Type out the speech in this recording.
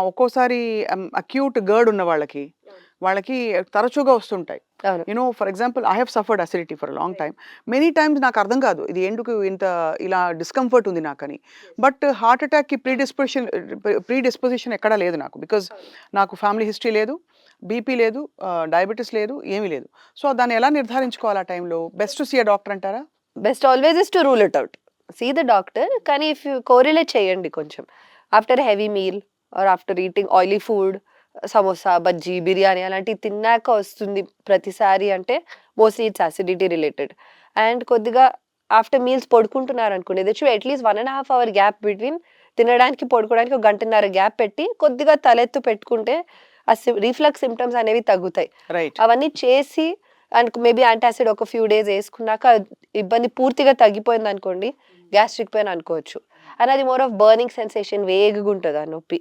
ఒక్కోసారి acute girt ఉన్న వాళ్ళకి, వాళ్ళకి తరచుగా వస్తుంటాయి. అవును. For example I have suffered acidity for long time. Many times నాకు అర్థం కాదు. ఇది ఎందుకు ఇంత ఇలా డిస్కంఫర్ట్ ఉంది నాకని. బట్ హార్ట్ అటాక్‌కి ప్రీడిస్పోజిషన్ ఎక్కడా లేదు నాకు. బికాజ్ నాకు ఫ్యామిలీ హిస్టరీ లేదు, బీపీ లేదు, డయాబెటిస్ లేదు, ఏమీ లేదు. సో, దాన్ని ఎలా నిర్ధారించుకోవాలి ఆ టైంలో? Best to see a doctor అంటారా? Best always is to rule it out. See the doctor. కానీ ఇఫ్ యూ కోరిలేట్ చేయండి కొంచెం. After heavy meal or after eating oily food, samosa, bajji, biryani అలాంటివి తిన్నాక వస్తుంది ప్రతిసారి అంటే mostly it's acidity related. And కొద్దిగా ఆఫ్టర్ మీల్స్ పడుకుంటున్నారనుకోండి, they should at least 1 ½ hour gap between తినడానికి, పడుకోవడానికి ఒక గంటన్నర గ్యాప్ పెట్టి కొద్దిగా తలెత్తు పెట్టుకుంటే ఆ రిఫ్లక్స్ సింప్టమ్స్ అనేవి తగ్గుతాయి. రైట్. అవన్నీ చేసి అండ్ మేబీ యాంటాసిడ్ ఒక ఫ్యూ డేస్ ఏసుకున్నాక ఇబ్బంది పూర్తిగా తగ్గిపోయిందనుకోండి, గ్యాస్ట్రిక్ పెయిన్ అనుకోవచ్చు. అండ్ అది మోర్ ఆఫ్ బర్నింగ్ సెన్సేషన్ వేగగుంటది ఆ నొప్పి.